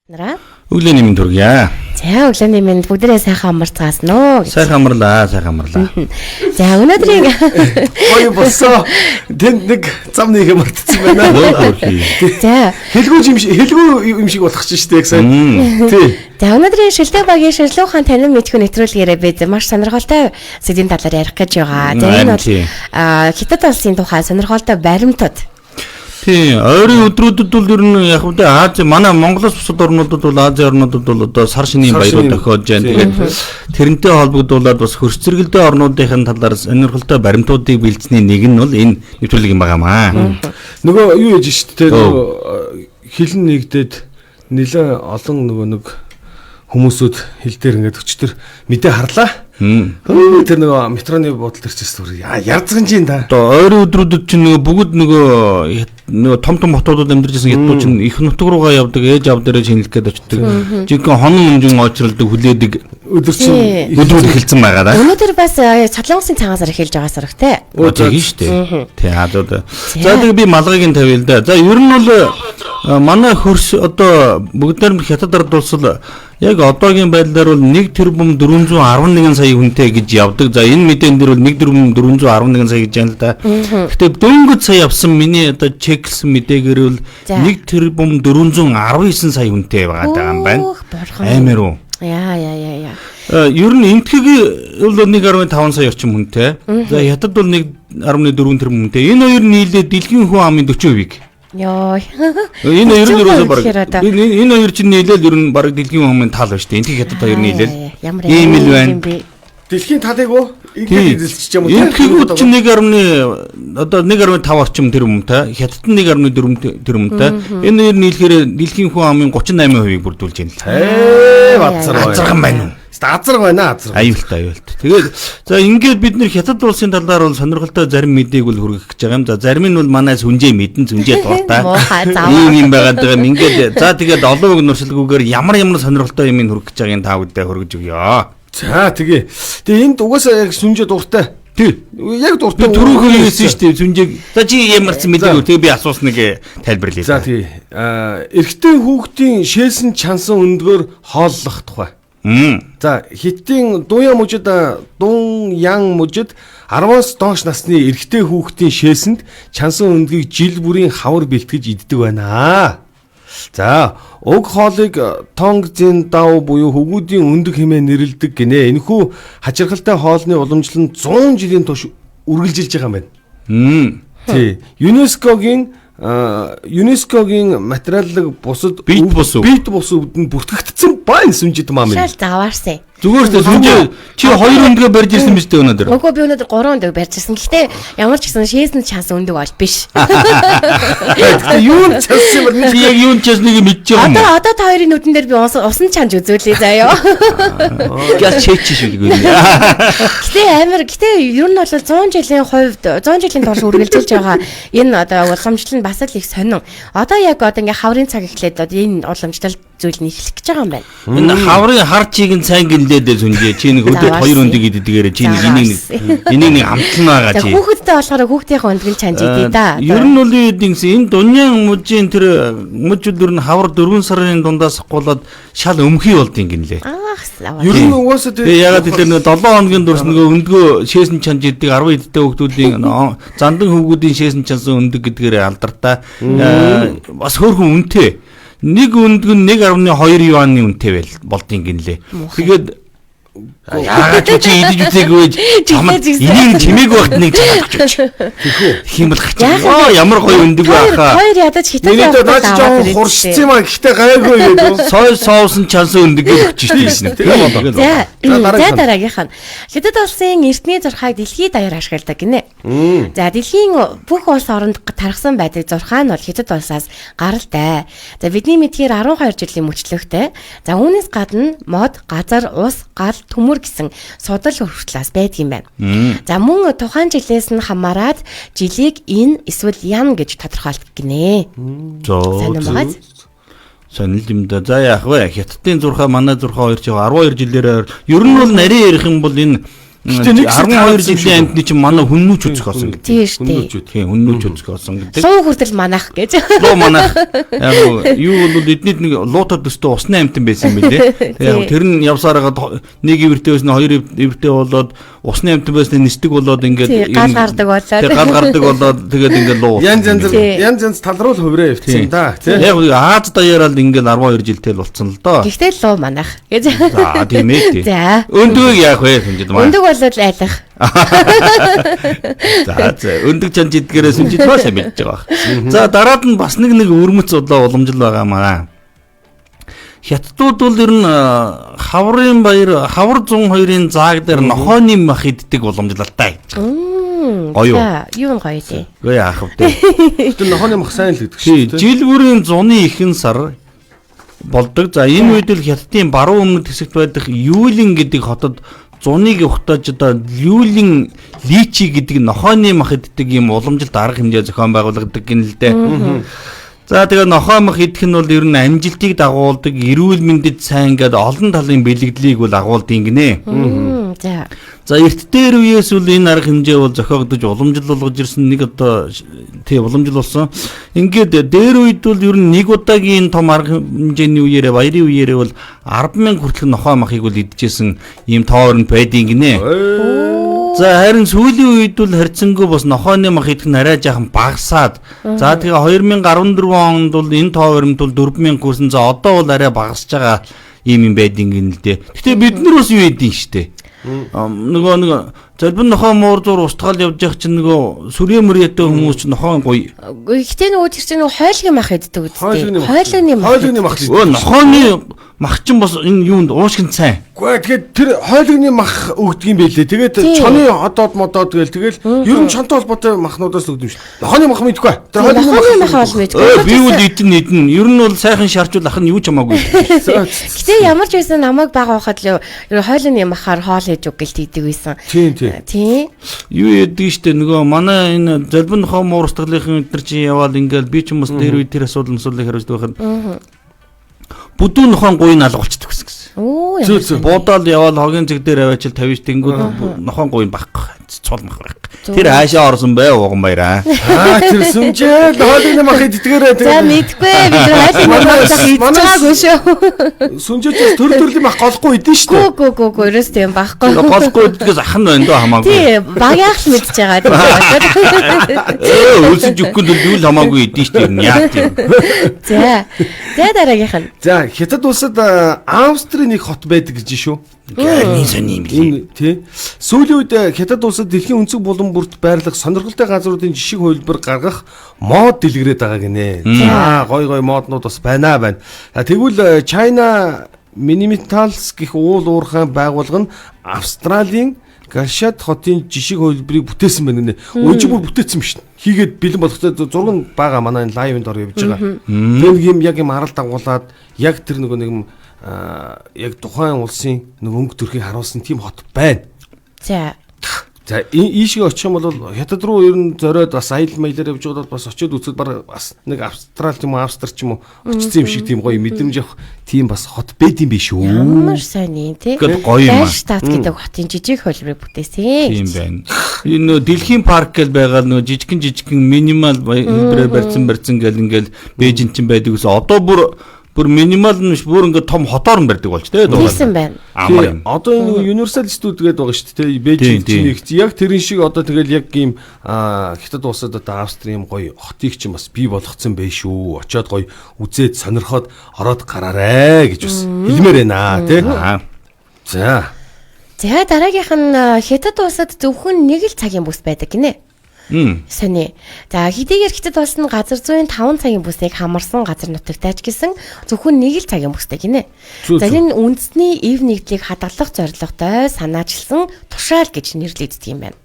Өглөөний мэнд хүргье. За өглөөний мэнд бүгдээрээ сайхан амарцгаасан уу? Сайхан амарлаа. За өнөөдрийн гоё болсон. Тэнд нэг зам нэг мартчихсан байна. За хэлгүй юм шиг болох ч штэ яг сайн. Тий. За өнөөдрийн шилдэг багийн шилдэг хаан танин мэдхүү нэвтрүүлгээрээ бид маш сонирхолтой сэдвийн талаар ярих гэж байгаа. За энэ бол Хятад улсын тухай сонирхолтой баримтууд. Тий, ойрын өдрүүдэд бол ер нь яг үгүй Ази манай Монголоос бусад орнуудад бол Ази орнуудад бол одоо сар шинийн баярууд тохиолж байна. Тэгээд тэрнтэй холбогдуулаад бас хөрс зэрэгэлдээ орнуудын талаар сонирхолтой баримтуудыг бэлдсэний нэг нь бол энэ нэвтрүүлэг юм байгаамаа. Нөгөө юу яж штэ нөгөө хилэн нэгдээд нэлээ олон нөгөө нэг хүмүүсүүд хил дээр ингээд өчтөр мэдээ харлаа. Тэр нөгөө метроны буудлын төрчс түр ярзган чинь да. Одоо ойрын өдрүүдэд чинь нөгөө бүгд нөгөө том хотуудад амьдарч байсан ядуу чинь их нутг руугаа явдаг, ээж аав дээрээ шинэлэх гээд очдөг. Жинхэнэ хонон өнжин очролдог, хүлээдэг өдөр чинь өдрүүд эхэлсэн байгаа да. Өнөөдөр бас Солонгосын цагаан сар эхэлж байгаа сарх те. Тийм шүү дээ. Тий хадууд. За тэгээ би малгайг нь тавья л да. За ер нь бол манай хөрс одоо бүгдээр Хятад ард улс яг одоогийн байдлаар бол 1 тэрбум 411 сая хүнтэй гэж явдаг. За энэ мэдэн дээр бол 1 тэрбум 411 сая гэж байна л да. Гэтэ дөнгөж сая явсан миний одоо чеклсэн мэдээгээр бол 1 тэрбум 419 сая хүнтэй байгаа юм байна. Аймаар уу? Яа. Ер нь энтхэг бол 1.5 сая орчим хүнтэй. За Хятад бол 1.4 тэрбум хүнтэй. Энэ хоёр нийлээд дэлхийн хүн амын 40%-ийг. Йоо. Энэ хоёр нь баг. Энэ хоёр чинь нийлээл ер нь баг дэлхийн хүмүүс тал ба шүү дээ. Энтхийг Хятад хоёр нийлээл. Ийм л байна. Дэлхийн талыг уу? Ингээд эзэлчих юм уу? Энтхийг чинь 1.5 орчим тэрбумтай, Хятад нь 1.4 тэрбумтай. Энэ хоёр нийлэхээр дэлхийн хүн амын 38%-ийг бүрдүүлж байна. Азарган байна уу? Азарг байна азарг. Аюулт. Тэгээд за ингээд бид нэр Хятад улсын талаар бол сонирхолтой зарим мэдээг бол хүргэх гэж байгаа юм. За зарим нь бол манайс хүнжээ мэдэн зүнжээ тууртай. Ийм байгаад байгаа юм. Ингээд за тэгээд олон үг нуршилгүйгээр ямар сонирхолтой юм хүргэх гэж байгааг та бүдээ хүргэж өгье. За тэгээ энд угаасаа яг сүнжээ дуртай. Тий. Яг дуртай. Түрүүхэн хэлсэн шүү дээ сүнжээг. За чи ямарсан мэдээгүй. Тэгээ би асуусныг тайлбарлая. За тэгээ эрэгтэй хүүхдийн шээсэн чансан өндгөөр хооллох тухай. За хиттийн дуян мужид 10-аас доош насны эрэгтэй хүүхдийн шээсэнд чансан өндгийг жил бүрийн хавар бэлтгэж иддэг байна. За уг хоолыг тонг зин дав буюу хөвгүүдийн өндөг хэмээн нэрлэдэг гинэ. Энэхүү хачирхалтай хоолны уламжлал нь 100 жилийн турш үргэлжилж байгаа юм байна. Тий. ЮНЕСКОгийн материаллаг бусад бит бус өвдөнд бүртгэгдсэн байна сүнжид маа минь. Шал заваарсан. Зүгээр ч сүнжээ чи 2 өндгөө барьж ирсэн биз дээ өнөөдөр. Үгүй би өнөөдөр 3 өндгөө барьж ирсэн. Гэхдээ ямар ч гэсэн шээсэн чанс өндөг бол биш. Юу ч чанс юм бэ? Чи яг юу ч чансныг мэдж байгаа юм. Одоо та хоёрын нүдэн дээр би усан чанж үзүүлээ заяа. Гяс чеч шиг үгүй. Гэтэ ер нь бол 100 жилийн хувьд 100 жилийн турш үргэлжилж байгаа энэ одоо уламжлал нь бас л их сонин. Одоо яг ингээ хаврын цаг эхлээд энэ уламжлал зүйл нь эхлэх гэж байгаа юм байна. Энэ хаврын хар чиг нь сайн гэлдээд сүнжээ. Чи нэг өдөрт 2 өндгийг иддэгээрээ чи энийг нэг амтлан байгаа чи. Хүүхэдтэй болохоор хүүхдийнхээ өндгийг чанж идэ да. Ер нь бол энэ дуньяан мужийн тэр мужууд нь хавар 4 сарын дундаас хуулаад шал өмхий болдгийн гинлээ. Ер нь угаасаа тэгээ ягаад гэвэл 7 хоногийн турш нөгөө өндгөө шээсэн чанж иддэг 10 эдтэй хүүхдүүдийн зандан хүүхдүүдийн шээсэн чансан өндөг гэдгээр алдартай. Бас хөөрхөн үнэтэй. Нэг өндг нь 1.2 юаны үнэтэй болдгийн гинлээ. Тэгээд яагаад чи идэж үзээгүй энийг чимээг багт нэг чанаад өгч. Тэгэх юм бол гарч ямар гоё өндөг байхаа. Хоёр ядаж хитээд наач жоон хурцсан юм а гэхдээ гайгүй юу. Сой соусын чансан өндөг өгч штийсэн. Тэгээ за дараагийнх нь Хятад улсын эртний зурхааг дэлхийд даяар ашигладаг гинэ. За дэлхийн бүх улс оронд тархсан байдаг зурхаа нь бол Хятад улсаас гаралтай. За бидний мэдхээр 12 жилийн мөчлөгтэй. За үүнээс гадна мод, газар, ус, гал, төмөр гэсэн судал хүртлээс байдаг юм байна. За мөн тухайн жилээс нь хамаарат жилийг ин эсвэл ян гэж тодорхойлдог гинэ. Сонирхол юм да. За яах вэ? Хятадын зурхаа манай зурхаа хоёр ч 12 жилээр ер нь бол нарийн ярих юм бол энэ 12 жилийн амьтны чинь манай хүннүүч үзэх болсон гэдэг. Тийм шүү дээ. Тийм хүннүүч үзэх болсон гэдэг. Луу хүртэл манах гэж. Луу манах. Яг юу бол эднийд нэг луутад төстэй усны амьтан байсан юм билээ. Яг тэр нь явсаар хагаад нэг ивэртэй байсан, хоёр ивэртэй болоод усны амьтан байсан нисдэг болоод ингээд гал гардаг болоод. Гал гардаг болоод тэгээд ингээд луу. Янз талрал хувираа явчихсан да. Яг Аз даяараа л ингээд 12 жилтэй л болцсон л доо. Гэхдээ луу манах гэж. За тийм ээ. За. Өндөөг яах вэ хэмжээд маа. Өндөг болоод айлах. За өндөг чанж идгээрээ сүнжид маш мэдж байгаа. За дараад нь бас нэг өрмөц удаа уламжил байгаа маа. Хятадууд бол ер нь хаврын баяр, хавар 102-ын зааг дээр нохооны мах иддэг уламжлалтай. Гоё. Юу гоё тий. Гоё яах вэ? Тэр нохооны мах сайн л гэдэг шүү дээ. Жил бүрийн зуны ихэнх сар болдог. За энэ үед л Хятадын баруун өмнөд хэсэгт байдаг Юлин гэдэг хотод зуныг ухтааж одоо Юлин личи гэдэг нохооны мах иддэг юм уламжилт арга хэмжээ зохион байгуулагддаг гин л дээ. За тэгээ нохоо мах идэх нь бол ер нь амжилтыг дагуулдаг, эрүүл мэндэд сайн гэдэг олон талын бэлэгдлийг бол агуулдаг гинэ. За эрт дээр үеэс үл энэ арга хэмжээ бол зохиогдож уламжил болгож ирсэн нэг одоо тий уламжил болсон. Ингээд дээр үед бол ер нь нэг удаагийн том арга хэмжээний үеэрээ баярын үеэрээ бол 100000 хүртэлх нохоо махыг бол идчихсэн ийм тоорн байдгийн гинэ. За харин сүүлийн үед бол харьцангуй бас нохооны мах идэх нь арай жаахан багасаад. За тэгээ 2014 онд бол энэ тоорнт бол 4000 хүрсэн. За одоо бол арай багасж байгаа ийм байдгийн л дээ. Гэтэ бид нар бас юу хийдин штэ. Нөгөө залбин нохоо муур зур устгаал явж явах чинь нөгөө сүрээ мөрөөдөө хүмүүс чинь нохоо гоё. Гэхдээ нөгөө тэр чинь нөгөө хойлгийн мах иддэг үстэй. Хойлогны мах. Нохооны мах чинь бас энэ юунд уушгин цай. Гэхдээ тэгээд тэр хойлогны мах өгдөг юм байлээ. Тэгээд чоны одоод модоод тэгэл ер нь чонтой холбоотой махнуудаас өгдөг юм шиг. Нохооны мах мэдгүй. Тэр хойлогны мах бол мэдгүй. Би үл идэн. Ер нь бол сайхан шарчул ах нь юу ч хамаагүй. Гэтэ ямар ч байсан намайг бага байхад л хойлогны махаар хоол хийж үг гэлт идэг байсан. Тийм. Юу яадаг штэ нөгөө манай энэ залбин нохоо муур устгалынхын өдр чи яваал ингээл би ч юм уу дээр үе тэр асуудал хариулдаг байхад бүдүүн нохоон гуйн алгуулчихдаг гэсэн. Зөө буудаал яваал хогийн зэг дээр аваачил тавьж тэнгүүд нохоон гуйн багхгүй. Цул мах байх. Тэр хаашаа орсон бэ ууган баяраа. Тэр сүмжээ хоолны мах иддгээрээ за мэдгүй бид хоолны мах идчихаагүй шүү. Сүмжээ төрлийн мах голохгүй идэн шүү дээ. Гүү ерөөс тийм багхгүй. Голохгүй иддгээс ахын байна доо хамаагүй. Тий багяах л мэдж байгаа. Үлсэж өгөхгүй л юу л хамаагүй идэн шүү дээ. Яа тийм. За дараагийнх нь. За Хятад улсад Австрийн нэг хот байдаг гэж шүү. Гэрний сони юм лээ. Тий. Сүүлийн үед Хятад улсад дэлхийн өнцөг булан бүрт байрлах сонирхолтой газруудын жишг хөлбөр гаргах мод дэлгэрээд байгаа гинэ. За гой моднууд бас байна. Тэгвэл China Minimetals гэх уул уурхай байгууллага нь Австралийн Галшат хотын жишг хөлбөрийг бүтээсэн байна гинэ. Өнжиг бүр бүтээсэн юм шин. Хийгээд бэлэн болохтой зураг байгаа манай лайвд ор явж байгаа. Тэр юм яг юм харал дагуулад яг тэр нэг яг тухайн улсын нэг өнгө төрхийг харуулсан тийм хот байна. За ийшээ очих юм бол Хятад руу ер нь зориод бас аялал маялаар явж байгаа бас очиод үзэл бас нэг Австрал ч юм уу Австри ч юм уу очсон юм шиг тийм гоё мэдрэмж авах тийм бас хот байд юм биш үү? Ямар сайн юм те. Гоё юм аа. Штат гэдэг хотын жижиг хөлбөрийг бүтээсэн. Тийм байна. Энэ нөө дэлхийн парк гэл байгаа нөө жижигхэн минимал хэлбэрээр барьсан гэл ингээл Бээжин ч байдаг ус одоо бүр минимал нь бүр ингээд том хотоор нь барьдаг болж тээ дуусан байна. Одоо энэ Universal-студ гэдэг байгаа шүү дээ. Бээжинг чинь яг тэрэн шиг одоо тэгэл яг ийм Хятад улсад одоо Австри юм гоё хотыг чинь бас бий болгоцсон bay шүү. Очоод гоё үзээд сонирхоод ороод гараарэ гэж бас хэлмээр байна тий. За дараагийнх нь Хятад улсад зөвхөн нэг л цагийн бүс байдаг гинэ. Сони. За хэдийгээр Хятад улс нь газар зүйн 5 цагийн бүсийг хамарсан газар нутагтайч гэсэн зөвхөн нэг л цагийн бүстэй гинэ. За энэ үндэсний эв нэгдлийг хадгалах зорилготой санаачилсан тушаал гэж нэрлэгддэг юм байна.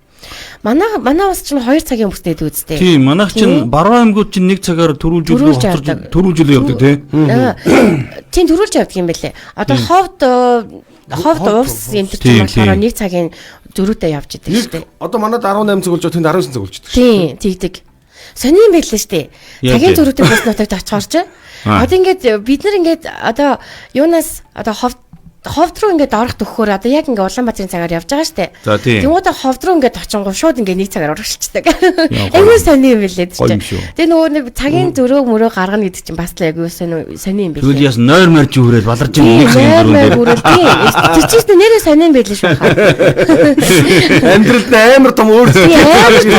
Манай улс чинь 2 цагийн бүстэй дүүцтэй. Тийм, манайх чинь баруун аймагуд чинь 1 цагаар төрүүлжүүлээ явдаг тий. Тийм төрүүлж явдаг юм байлээ. Одоо ховд уус энэ чинь болохоор 1 цагийн дөрөвтэй явж идэг шүү дээ. Одоо манад 18 цаг болж байгаа, тэнд 19 цаг болж идэг шүү. Тийм, тэгдэг. Сони юм байлаа шүү дээ. Цагийн дөрөвтэй бус нутагт очихоор ч. Одоо ингээд бид нар ингээд одоо юунаас одоо ховд ховд руу ингээд орох төгөхөөр одоо яг ингээд Улаанбаатарын цагаар явж байгаа штэ. За тийм. Тэнгуудаа ховд руу ингээд очингоо шууд ингээд нэг цагаар урагшчихдаг. Айгуу сони юм билээ тийм. Тэгээ нөгөө нэг цагийн зөрөө мөрөө гаргана гэдэг чинь бас л айгуу сони юм билээ. Тэгвэл яс нойр морж хүрээд баларж нэг хүрээд тийм. Тэр чинь нэрээ сони юм билээ шүү хаа. Амьдралд амар том өөрчлөлт.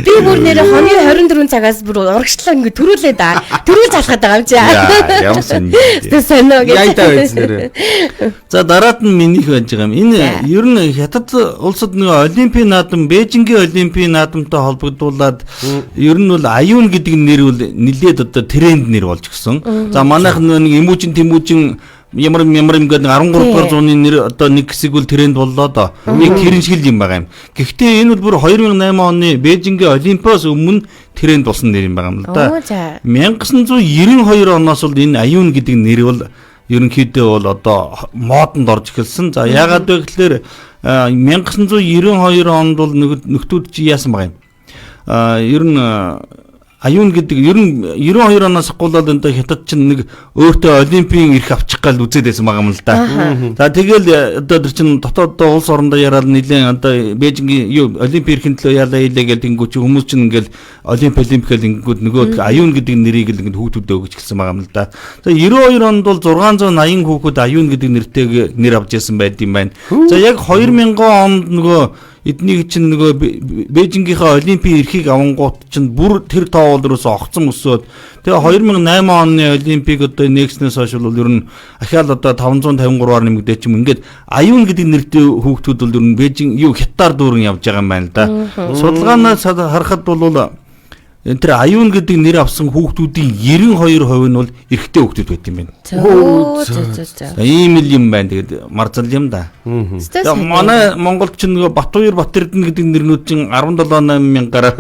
Би бүр нэрээ хоны 24 цагаас бүр урагшлаа ингээд төрүүлээд төрүүл залхаад байгаа юм чи. Ямар сони. Сонио гэж. Яг таа байж нэрээ. За дараад нь минийх байж байгаа юм. Энэ ер нь хятад улсад нэг олимпийн наадам, Бээжингийн олимпийн наадамтай холбогдуулаад ер нь бол аюун гэдэг нэр бол нэлээд одоо тренд нэр болж гисэн. За манайх нэг Имүүжин Тэмүүжин ямар ингээд 13 дугаар зууны нэр одоо нэг хэсэг бол тренд боллоо. Нэг тэрэн шиг юм байгаа юм. Гэхдээ энэ бол бүр 2008 оны Бээжингийн олимпиос өмнө тренд болсон нэр юм байгаа юм л да. 1992 оноос бол энэ аюун гэдэг нэр бол ерөнхийдөө бол одоо модонд орж эхэлсэн. За яагаад вэ гэхээр 1992 онд бол нөхдүүд чи яасан байгаа юм. Ер нь аюун гэдэг ер нь 92 оноос гуулаад энэ хятад чинь нэг өөртөө олимпийн эрх авчих гал үзээд байсан байгаа юм л да. За тэгэл одоо тэр чинь дотоод улс орондоо яриад нэлээд одоо Бээжингийн олимпийн эрхийн төлөө яалаа хийлээ гэл тэнгүү чи хүмүүс чинь ингээл олимпиал ингэнгүүд нөгөө аюун гэдэг нэрийг л ингээд хүүхдүүдэд өгч гэлсэн байгаа юм л да. За 92 онд бол 680 хүүхэд аюун гэдэг нэртэйг нэр авч яасан байд юм байна. За яг 2000 онд нөгөө эднийг чинь нөгөө Бээжингийнхаа олимпийн эрхийг авангууд чинь бүр тэр тоолроос огцсон өсөөд тэгээ 2008 оны олимпийг одоо нэгснээс хойш бол ер нь ахаал одоо 553-аар нэмэгдээ чим ингээд аюун гэдэг нэртэй хүүхдүүд бол ер нь Бээжин хятадаар дүүрэн явж байгаа юм байна л да. Судалгаанаас харахад бол тэр аюун гэдэг нэр авсан хүүхдүүдийн 92% нь бол эрэгтэй хүүхдүүд байт юм байна. За ийм л юм байна. Тэгээд марзал юм да. Манай Монголд ч нөгөө Батбаяр Батэрдэн гэдэг нэрнүүд чинь 17-8000-аар.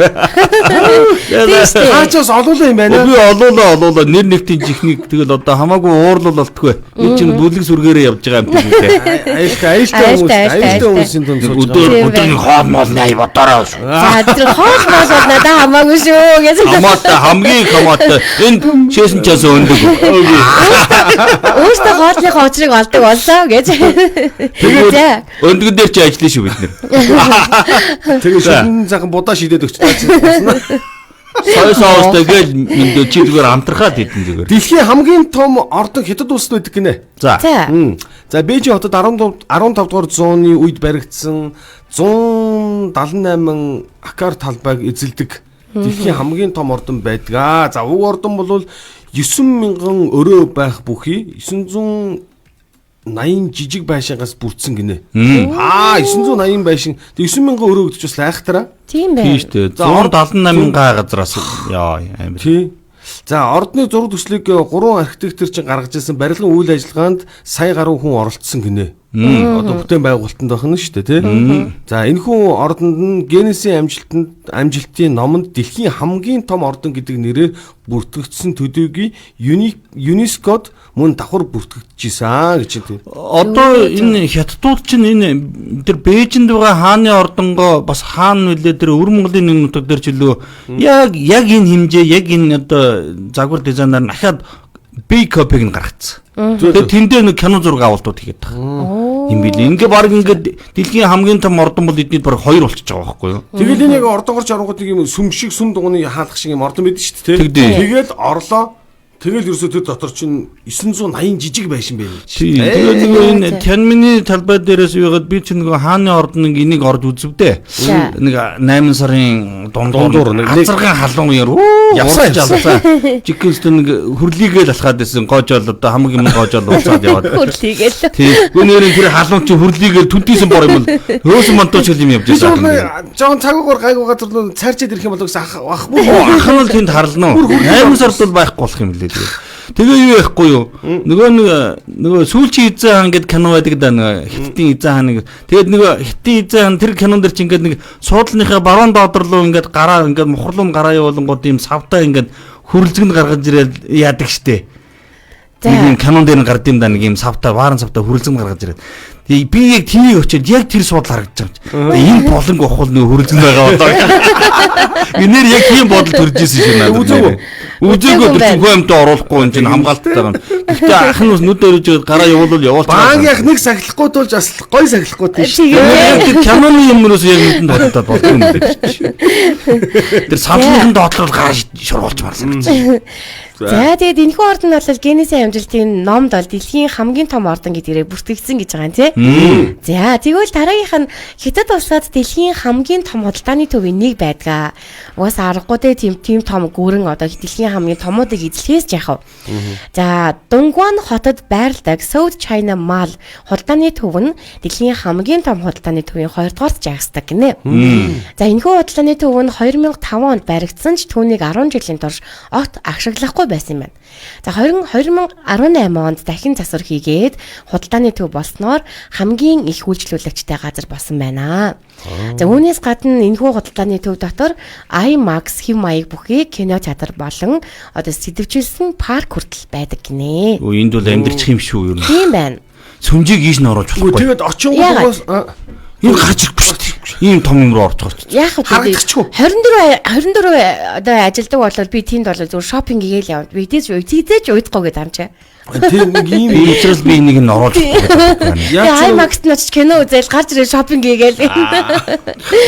Хаачаас олуулаа юм байна. Би олуулаа нэр нэгтийн жихнийг тэгэл одоо хамаагүй уурлал болтгүй. Энэ чинь бүлэг сүргээрээ явж байгаа юм тийм үү. Аюултай хүмүүсийн дунд сууж байгаа. Өдөр нэг хоол моол 80 бодороо. За тэр хоол моол надад хамаагүй шүү. Хамгийн хамаатай энэ шээсэн чаас өндөг. Өөртөө хоотлын очрыг олдог боллоо гэж. Тэгээд өндгөн дээр чи ажиллана шүү бид нэр. Тэгээд шүн цагаан будаа шидэд өгч таасан. Сойсоостой гэж минь чи зүгээр амтрахад хэдэн зүгээр. Дэлхийн хамгийн том ордон хятад улсад байдаг гинэ. За. За Бээжин хотод 15 дугаар зууны үед баригдсан 178 акар талбайг эзэлдэг дэлхийн хамгийн том ордон байдаг. За уг ордон бол 9000 өрөө байх бүхий 980 жижиг байшингаас бүрдсэн гинэ. 980 байшин 9000 өрөө гэдэг чинь айхтараа. Тийм байна. Тийм шүү дээ. 178 газраас яа амар. Тий. За ордны зураг төслийг 3 архитектор чинь гаргаж ирсэн барилгын үйл ажиллагаанд сая гаруй хүн оролцсон гинэ. Одоо бүтээн байгуулалтанд байх нь шүү дээ тий. За энэ хүн ордонд нь Генесийн амжилтын номонд дэлхийн хамгийн том ордон гэдэг нэрээр бүртгэгдсэн төдийгүй ЮНЕСКОд мөн давхар бүртгэгдчихсэн гэж тийм. Одоо энэ хятадууд чинь энэ тэр Бээжинд байгаа хааны ордонгоо бас хаан үлээ тэр өвөр Монголын нэг нутаг дээр ч илүү яг энэ хэмжээ яг энэ одоо загвар дизайнаар нь ахаад биг копиг нь гаргацсан. Тэгээд тэндээ нэг кино зураг авалтууд хийгээд байгаа. Юм бил. Ингээ баг ингээд дэлхийн хамгийн том ордон бол эдний баг 2 болчихж байгаа байхгүй юу? Тэгэл энэ яг ордон горч оронгууд нэг юм сүм шиг сүм дугууны хаалх шиг юм ордон байдаг шүү дээ. Тэгэл орлоо. Тэгэл ерөөсөө тэр дотор чинь 980 жижиг байшин байна. Тэгээд нөгөө энэ Тянмины талбай дээрээс яваад би чинь нөгөө хааны ордоныг энийг орж үзвдээ. Нэг 8 сарын дундуур нэг азарган халуун яар явсан. Жигэнстэй нэг хөрлийгээл алхаад байсан. Гоожол одоо хамаг юм гоожол уусаад яваад. Хөрлийгээл. Тийм. Гүнэрийн тэр халуун чи хөрлийгээл түнтийсэн бор юм бол хөөсөн монтооч юм явж байсан. Жоон цагуугаар гайгүй газар руу цаарчээд ирэх юм бол ах бүү. Ах нь тэнд харлана уу? 8 сард бол байхгүй болох юм лээ. Тэгээ юу яахгүй юу? Нөгөө сүүлчийн эзэн хаан гэдэг кино байдаг да нөгөө хиттийн эзэн хаан нэг. Тэгээд нөгөө хиттийн эзэн хаан тэр кинонд дэр чи ингээд нэг суудлынхаа баруун доодролоо ингээд гараа ингээд мухарлуун гараа явуулангууд ийм савтаа ингээд хүрлзгэн гаргаж ирээд яадаг штэ. Нэг юм кинон дээр гард юм да нэг юм савтаа баарын савтаа хүрлзгэн гаргаж ирээд. Тэгээ би яг тнийг очиод яг тэр суудал харагдаж байгаа. Энэ болонг ухвал нөө хөрөлдөн байгаа одоо. Энээр яг тийм бодол төрж ирсэн шиг надад. Үзээгүй бүхүү юмтай оруулахгүй юм чинь хамгаалттай байгаа. Гэхдээ ах нь бас нүд өрөж гараа явуул явуулчих. Банк нэг сахилахгүй тулж бас гой сахилахгүй тийш. Тэр киноны юмнаас яг нүдэнд бодоод болдог юм дээр. Тэр савлын доотлол гараа шургуулж марсан. За тэгээд энэхүү орд нь бол Генесийн амжилтын номд бол дэлхийн хамгийн том ордон гэдгээрээ бүртгэгдсэн гэж байгаа юм тий. За тэгвэл дараагийнх нь Хятад улсад дэлхийн хамгийн том худалдааны төвийн нэг байдгаа. Уус аргагүй тийм том гүрэн одоо дэлхийн хамгийн томуудыг эзлэхээс яах вэ? За Дунгуан хотод байрладаг South China Mall худалдааны төв нь дэлхийн хамгийн том худалдааны төвийн 2 дугаарт жагсдаг гинэ. За энэхүү худалдааны төв нь 2005 онд баригдсан ч түүнийг 10 жилийн турш огт ашиглахгүй байсан юм байна. За 2018 онд дахин засвар хийгээд худалдааны төв болсноор хамгийн их үйлчлүүлэгчтэй газар болсон байна. За үүнээс гадна энэхүү худалдааны төв дотор IMAX хэв маяг бүхий кино театр болон одоо сэдвчилсэн парк хүртэл байдаг гинэ. Энд бол амьдрчих юм шүү юу. Тийм байна. Сүмжийг ийш нь оруулж болохгүй. Тэгээд очингоос энэ гарч ирэхгүй шүү дээ. Ийм том юм руу орж байгаа ч. Яг харагдчихгүй. 24 одоо ажилдаг болол би тэнд бол зүгээр шопинг хийгээл явна. Би тийзээч уйдахгүй гэдэг юм чи. тийм нэг ийм учраас би энийг нь оруулж байгаа. Яа IMAX-т нь очиж кино үзэл гарч ирээ шопинг хийгээл.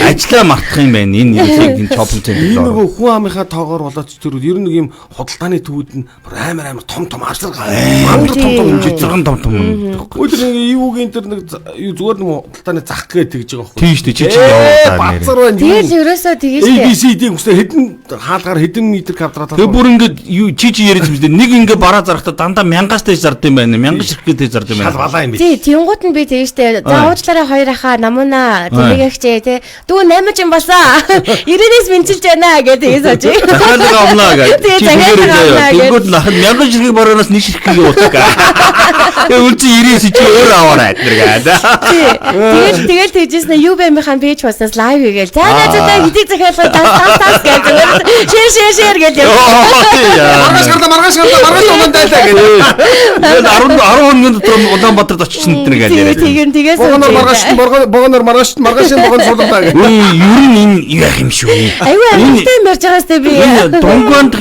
Ажлаа мартах юм байна. Энэ яг энэ шопинг центр. энэ нөгөө хүн амынхаа тоогоор болоод ч тэр ер нь нэг ийм худалдааны төвүүд нь амар том азар амар том хэмжээ зурган том. Өдөр нэг ивүүгийн тэр нэг зүгээр нэг худалдааны зах гээд тэгж байгаа байхгүй. Тийм шүү дээ. Чи яваа бацар байна. Тэгэл ерөөсөө тэгэж штэ. ABCD үсээ хэдэн хаалгаар хэдэн метр квадрат. Тэгээ бүр ингээд чи яриад юм дээ. Нэг ингээ бараа зарахтаа дандаа 1000-аас дэж зард юм байна. 1000 ширхгээ дэж зард юм байна. Балаа юм би. Тий, тэнгууд нь би тэгэж штэ. За уучлаарай хоёр ахаа намуна тэлэгчээ те. Дүү 8 юм болсон. 90-ээс минчилж байна гэдэг тэгээс очив. Захаалга авнаа гэдэг. Чи тэнгууд нах 1000 ширхэг бараанаас нэг ширхгийг уудаг. Тэгээ үлцэн 90-ээс чи өөр аваарай гэдэг. Тэгэл тэгжсэн юу баймынхаа пэйж поснаас лайв хийгээл. За надад хэдийг захиалгыг тас гэдэг. Шэр гэж яа. Маргааш унаандаа гэдэг. Тэгээд 10 хоногийн дотор Улаанбаатарт очсон гэдэг яриад. Тэгээс маргааш суулгадаа гэдэг. Ер нь энэ яах юм шүү. Аюу амттай юм ярьж байгаас тэ би. Дунгуанд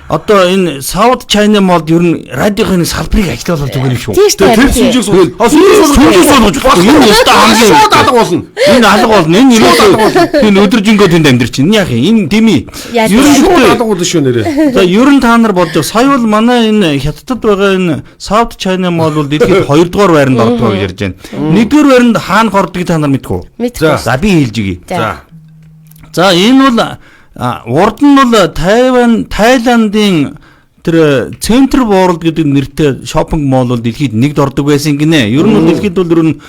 одоо энэ South China Mall ер нь радиохын салбарыг ажиллуулах зүгээр юм шүү. Тэр сүнжиг суулгаж. Энэ өстө хамгийн алга болно. Энэ алга болно. Энэ энэ өдөржингөө тэнд амьдэрч чинь яах юм. Энэ дими. Ер нь алга болно шүү нэрээ. За ер нь та нар бодож сая бол манай энэ Хятадд байгаа энэ South China Mall бол дэлхийд 2 дугаар байранд ордог гэж ярьж байна. 1-р байранд хаана хордгийг та нар мэдгүй. За би хэлж өгье. За энэ бол урд нь бол Тайландын тэр Центр World гэдэг нэртэй шопинг молл бол дэлхийд нэгд ордог байсан гинэ. Ер нь бол дэлхийд бол ер нь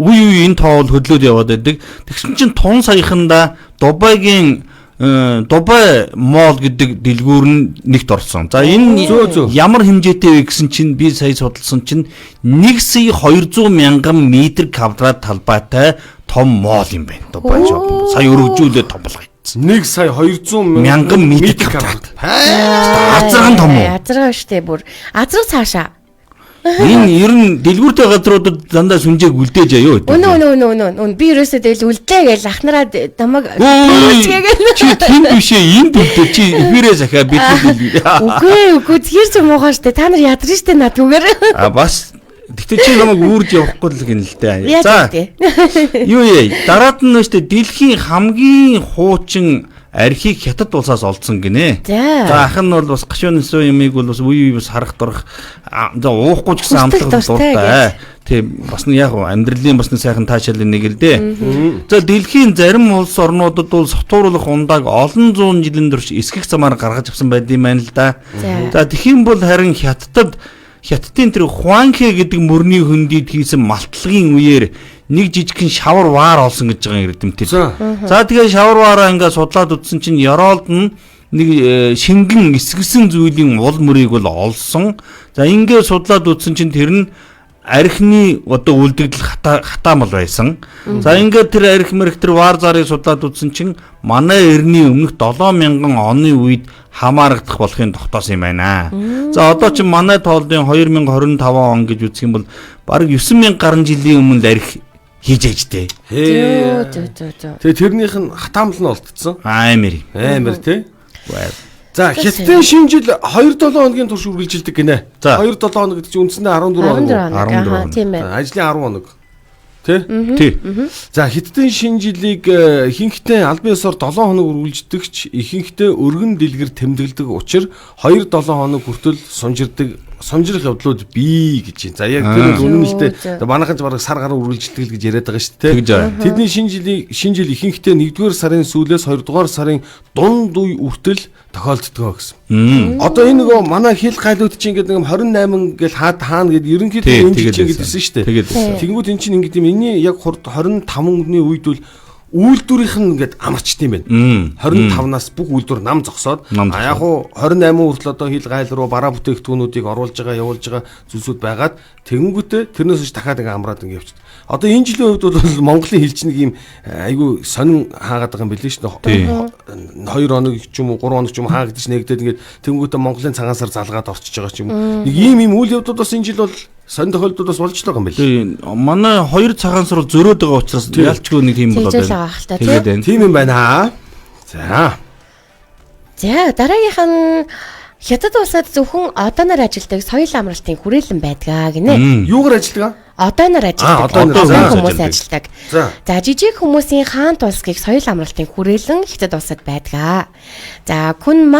үе энэ тоо бол хөдлөөд яваад байдаг. Тэгсэн чинь тун саяханда Дубайгийн Дубай Mall гэдэг дэлгүүр нь нэгт орсон. За энэ ямар хэмжээтэй вэ гэсэн чинь би сая судалсан чинь 1,200,000 метр квадрат талбайтай том молл юм байна. Дубай шопинг. Сая өргөжүүлээд том болгоё. 1,200,000 метр квадрат. Азран том уу? Азран штэ бүр. Азран цаашаа. Энэ ер нь дэлгүүртэй газруудад дандаа сүнжээг үлдээж аяа юу. Үнэн. Би ерөөсөө тэгэл үлдээ гэж ахнараа намайг төвчгээгээл. Чи тийм биш ээ. Энд үлдээ. Чи эфирээ захаа бид. Үгүй. Тэр ч муугаа штэ. Та нар ядарч штэ надгүйгээр. Бас гэтээ чи намайг үүрж явахгүй л гин л дээ. За. Юу яа. Дараад нь штэ дэлхийн хамгийн хуучин архийг Хятад улсаас олдсон гинэ. За ах нь бол бас гашууны юмыг бол бас үе бас харах дурах за уухгүй ч гэсэн амтлах дуртай. Тийм бас нь яг амьдралын бас нэг сайхан таашаалын нэг л дээ. За дэлхийн зарим улс орнуудад бол сотууруулах ундааг олон зуун жилийн турш эсгэх замаар гаргаж авсан байд юм байна л да. За тэгхийн бол харин Хятадын тэр Хуанхэ гэдэг мөрний хөндөд хийсэн малтлагын үеэр нэг жижигхэн шавар ваар олсон гэж байгаа эрдэмтэд. За тэгээ шавар ваараа ингээд судлаад үзсэн чинь Яролд нь нэг шингэн эсгэсэн зүйлийн уул мөрийг бол олсон. За ингээд судлаад үзсэн чинь тэр нь архины одоо үлдэгдэл хатаамал байсан. За ингээд тэр арх мэрх тэр вар зарыг судлаад үзсэн чинь манай эртний өмнөх 7000 оны үед хамаарагдах болохын тогтоосон юм байна. За одоо чинь манай тооллын 2025 он гэж үзэх юм бол бараг 9000 гаруй жилийн өмнө арх хийж ээжтэй. Тэгээ тэрнийх нь хатаамал нь олдсон. Амар тий. За хятадын шинэ жил 2-7 хоногийн турш үргэлжилдэг гинэ. 2-7 хоног гэдэг чинь үндсэндээ 14 хоног. Тийм ээ. Ажлын 10 хоног. Тий. За хятадын шинэ жилийг ихэнхдээ албан ёсоор 7 хоног үргэлждэгч ихэнхдээ өргөн дэлгэр тэмдэглэдэг учраас 2-7 хоног хүртэл сунжирах явдлууд бий гэж байна. За яг тэр үнэн л дээ. Манайхан ч бараг сар гаруй үргэлжлэдэг л гэж яриад байгаа шүү дээ. Тэдний шинэ жил ихэнхдээ 1-р сарын сүүлээс 2-р сарын дунд үе хүртэл тохиолддог гэсэн. Одоо энэ нөгөө манай хил гайлууд чинь ингээд 28 гэл хаана гэд ерөнхийдөө энэ жил гэдсэн шүү дээ. Тэгэнгүүт эн чинь ингээд юм энэний яг 25-ны үед бол үйлдвэрийнх нь ингээд амарчт юм байна. 25-наас бүх үйлдвэр нам зогсоод яг уу 28 хүртэл одоо хил гайл руу бараа бүтээгдэхүүнүүдийг оруулж явуулж байгаа зүйлсүүд байгаад тэгэнгүүтээ тэрнээс ч дахиад ингээд амраад ингээд явчихдаг. Одоо энэ жилийн хувьд бол Монголын хэлч нэг юм айгүй сонин хаагаад байгаа юм билээ шүү дээ. 2 хоног ч юм уу 3 хоног ч юм хаагадж нэгдээд ингээд тэгэнгүүтээ Монголын цагаансаар залгаад орчиж байгаа ч юм уу. Нэг ийм үйл явдлууд бас энэ жил бол сонин тохиолдолд бас болж байгаа юм билээ. Манай 2 цагаансар бол зөрөөд байгаа учраас ялчгүй нэг тийм болоод байна. Тэгээд тийм юм байна. За дараагийнх нь Хятад улсад зөвхөн одооноор ажилладаг соёл амралтын хүрээлэн байдаг гинэ. Юугаар ажилладаг? Одооноор ажилладаг. Хүмүүс ажилладаг. За жижиг хүмүүсийн хаант улсгийг соёл амралтын хүрээлэн Хятад улсад байдаг. За күн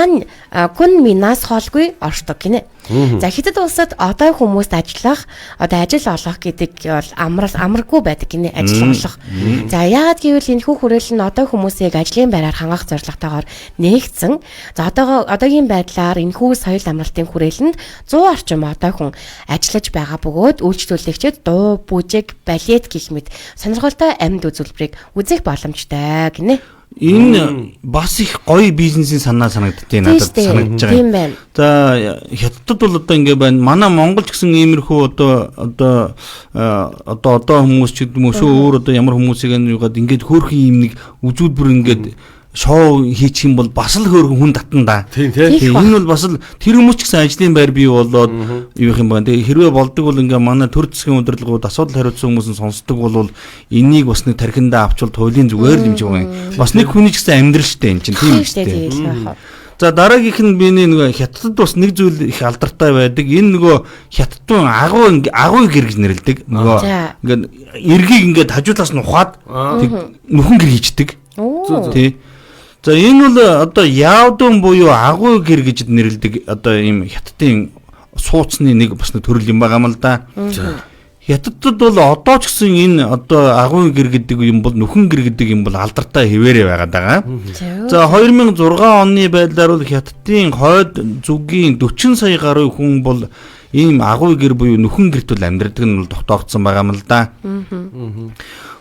минаас хоолгүй оршдог гинэ. За Хятад улсад одоо хүмүүст ажиллах, одоо ажил олох гэдэг бол амаргүй байдаг гинэ, ажил олох. За яагаад гэвэл энэ хүрээлэн нь одоо хүмүүсийг ажлын байраар хангах зорилготойгоор нээгдсэн. За одоогийн байдлаар энэхүү соёл амралтын хүрээлэнд 100 орчим одоо хүн ажиллаж байгаа бөгөөд үйлчлүүлэгчид дуу, бүжиг, балет гэх мэт сонирхолтой амьд үзүүлбэрийг үзэх боломжтой гинэ. Энэ бас их гоё бизнесийн санагдтыг надад санагдаж байгаа. Тийм байна. За Хятадд бол одоо ингэ байна. Манай Монгол ч гэсэн иймэрхүү одоо хүмүүс ч гэдэг юм уу өөр одоо ямар хүмүүсийг юугаад ингээд хөөрхөн юм нэг үзүүлбэр ингээд шоу хийчих юм бол бас л хөөрхөн хүн татна да. Тийм. Энэ бол бас л тэр хүмүүс ч гэсэн ажлын байр бий болоод юу юм байна. Тэгээ хэрвээ болдог бол ингээ манай төр засгийн удирдлагууд асуудал хариуцсан хүмүүс нь сонсдог бол энийг бас нэг тархиндаа авчвал туйлын зүгээр л юм шиг байна. Бас нэг хүний ч гэсэн амьдрал штэ энэ чинь тийм штэ. За дараагийнх нь би нэг Хятадд бас нэг зүйл их алдартай байдаг. Энэ нөгөө Хятадын агуу гэр гэж нэрлэдэг. Нөгөө ингээ эргийг ингээ хажуулаас нь ухаад нүхэн гэр хийждэг. Тий. За энэ бол одоо яавдун буюу агуу гэр гэж нэрлэдэг одоо ийм Хятадын сууцны нэг бас нэг төрөл юм байгаа юм л да. Хятадд бол одоо ч гэсэн энэ одоо агуу гэр гэдэг юм бол нүхэн гэр гэдэг юм бол алдартай хэвээрээ байгаад байгаа. За 2006 оны байдлаар бол Хятадын хойд зүгийн 40 сая гаруй хүн бол ийм агуу гэр буюу нүхэн гэрт бол амьдрдаг нь бол тогтоогдсон байгаа юм л да.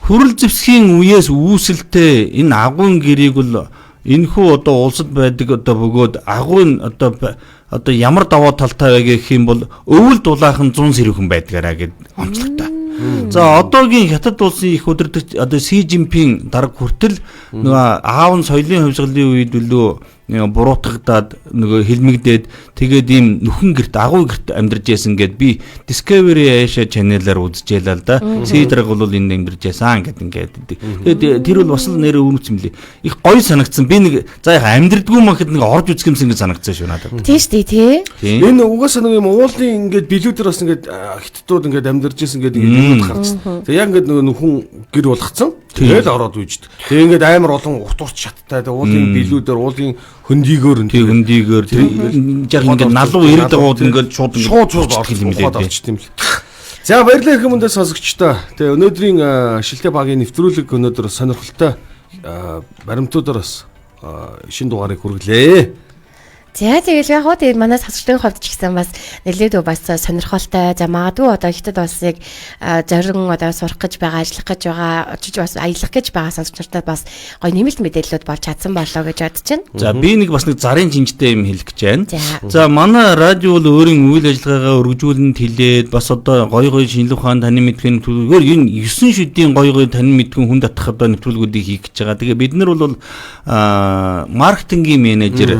Хүрэл зэвсгийн үеэс үүсэлтэй энэ агуун гэрийг бол энэхүү одоо улсад байдаг одоо бөгөөд агуун одоо ямар даваа талтай вэ гэх юм бол өвөл дулаахан 100 сэрүүхэн байдгаараа гэд онцлогтой. За одоогийн Хятад улсын их удирдагч одоо Си Жинпин дарга хүртэл нөгөө аав нь соёлын хувьсгалын үед билүү буруутгагдаад нөгөө хилмигдээд тэгээд ийм нүхэн гэрт агуу гэрт амьдарч яасан гэд би Discovery Asia channel-аар үзчихлээ л да. Си дарга бол энд амьдарч яасан ингээд. Тэгээд тэр бол бас л нэр өвнөц юм лээ. Их гоё санагдсан. Би нэг за яха амьдэрдгүй махад нэг орж үзэх юмсан гэж санагдсан шүү надад. Тийм шүү дээ тий. Энэ угаасаа нэг юм уулын ингээд билүүдэр бас ингээд хиттууд ингээд амьдарч яасан гэдэг ингээд гарч. Тэгээд яг ингээд нөгөө нүхэн гэр болгоцсон. Тэгэл ороод үйжд. Тэгээ ингээд амар олон утурч шаттай уулын билүүдэр уулын хөндийгөөр яг ингээд налуу ирээд байгууд ингээд шууд орох юм лээ. За баярлалаа их юмдаа сонсогчдоо. Тэгээ өнөөдрийн шилтэй багийн нэвтрүүлэг өнөөдөр сонирхолтой баримтуудаар бас шинэ дугаарыг хүргэлээ. За тэгэл яг хоо тэгээд манай сасчлын хувьд ч гэсэн бас нэлээд бас сонирхолтой. За магадгүй одоо хятад улсыг зорин одоо сурах гэж байгаа, ажиллах гэж байгаа, очиж бас аялах гэж байгаа сонсогч нартай бас гоё нэмэлт мэдээллүүд болж чадсан болоо гэж бодож байна. За би нэг бас нэг зарын шинжтэй юм хэлэх гэж байна. За. За манай радио бол өөрийн үйл ажиллагаагаа өргөжүүлэн хэлээд бас одоо гоё шинжлэх ухаан таны мэдхийн төлөвлөгөөр энэ 9 шүдийн гоё таны мэдхэн хүн татах одоо нэвтрүүлгүүдийг хийх гэж байгаа. Тэгээ бид нар бол маркетингийн менежер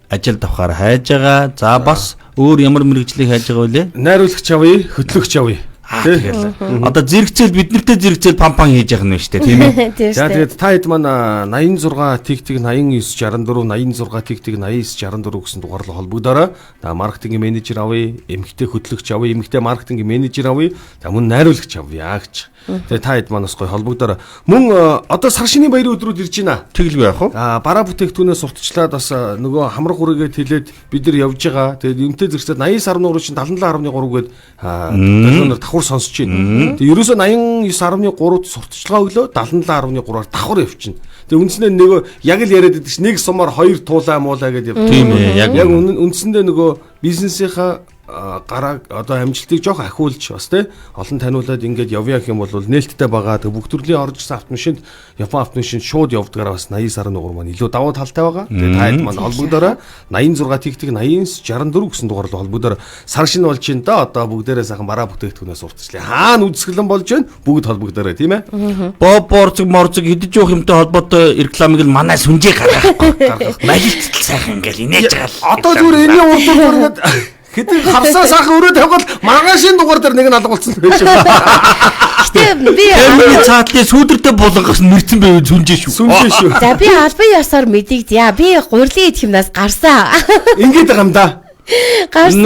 ажил давхаар хайж байгаа. За бас өөр ямар мэрэгжлийг хайж байгаа вэ? Найруулагч авъя, хөтлөгч авъя. Тэгэхээр одоо зэрэгцээл бид нартэй зэрэгцээл пампан хийж байгаа юм шүү дээ, тийм ээ. За тэгээд та хэд маань 86 тиг 89 64 86 тиг 89 64 гэсэн дугаарлал холбогдорой. За маркетингийн менежер авъя, эмэгтэй хөтлөгч авъя, эмэгтэй маркетингийн менежер авъя. За мөн найруулагч авъя гэж. Тэгээд та хэд манаас гоё холбогдорой. Мөн одоо сар шинийн баярын өдрүүд ирж байна. Тэгэлгүй яах вэ? Бараа бүтээгдэхүүнээс сурталчлаад бас нөгөө хамрах үрээгээ тэлээд бид нар явж байгаа. Тэгээд эмтэй зэрэгцээ 89.3 чинь 77.3 гээд төлөвнөр давхар сонсож байна. Тэгээд ерөөсөө 89.3-т сурталчилгаа өглөө 77.3-аар давхар явчихна. Тэгээд үндсэндээ нөгөө яг л яриад байдаг чинь нэг сумаар хоёр туулаа муулаа гэдэг явдаг. Тийм ээ, яг үндсэндээ нөгөө бизнесийнхаа гараа одоо амжилтыг жоох ахиулж бас тий олон таниулаад ингээд явъя гэх юм бол нээлттэй байгаа. Тэг бүх төрлийн орж ирсэн автомашинд Япон автомашинд шууд явдгаараа бас 89.3 маань илүү давуу талтай байгаа. Тэгээ та хэд маань холбогдорой 86 тиг 89 64 гэсэн дугаарлал холбогдорой. Сар шинэ болж байна да одоо бүгдээрээ сайхан бараа бүтээгдэхүүнээс уртчлаа. Хаана үзэсгэлэн болж байна? Бүгд холбогдорой тийм ээ. Борцог морцог хэдэж явах юмтай холбоотой рекламыг л манай сүнжээ гаргах. Малилтал сайхан ингээл инээж байгаа. Одоо зүгээр энэний урдуур ингээд хэдэн хавсаа сайхан өрөө тавьгаад маргаашийн дугаар дээр нэг нь алгуулсан байж байгаа. Гэтэ би Эмийн цаатлын сүүдэртэй булгахс нэрцэн байв сүнжээ шүү. Сүнжээ шүү. За би албан ёсоор мэдэгдъя. Би гурилын идэх юмнаас гарсан. Ингээд байгаа юм да. Гарсан.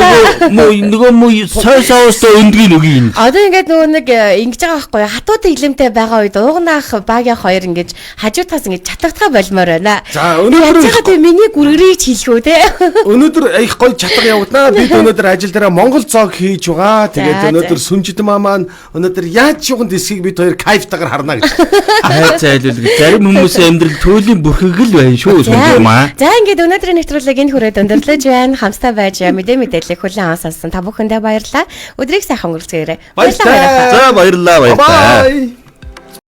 Нөгөө сой соостой өндгийн үгийн. Одоо ингээд нөгөө нэг ингэж байгаа байхгүй хатуутай илэмтэй байгаа үед уугнаах багийн хоёр ингэж хажуутаас ингэж чатагдгаа болмоор байна. За өнөөдөр миний гүргэрийг хэлхүү те. Өнөөдөр их гоё чатга явагдана. Бид өнөөдөр ажил дээр Монгол цог хийж байгаа. Тэгээд өнөөдөр сүнжид маань өнөөдөр яаж чуганд эсхийг бид хоёр кайфтайгаар харна гэж. Зайлуул гэж зарим хүмүүсийн амьдрал төлөлийн бүрхэг л байна шүү сүнжээ маа. За ингээд өнөөдрийн нэвтрүүлгийг энэ хүрээд өндөрлөж байна. Хамстай байж мэдээллийг хүлээн авсан та бүхэндээ баярлалаа. Өдрийг сайхан өнгөрцгөөрэй. Баярлалаа. За баярлалаа. Bye.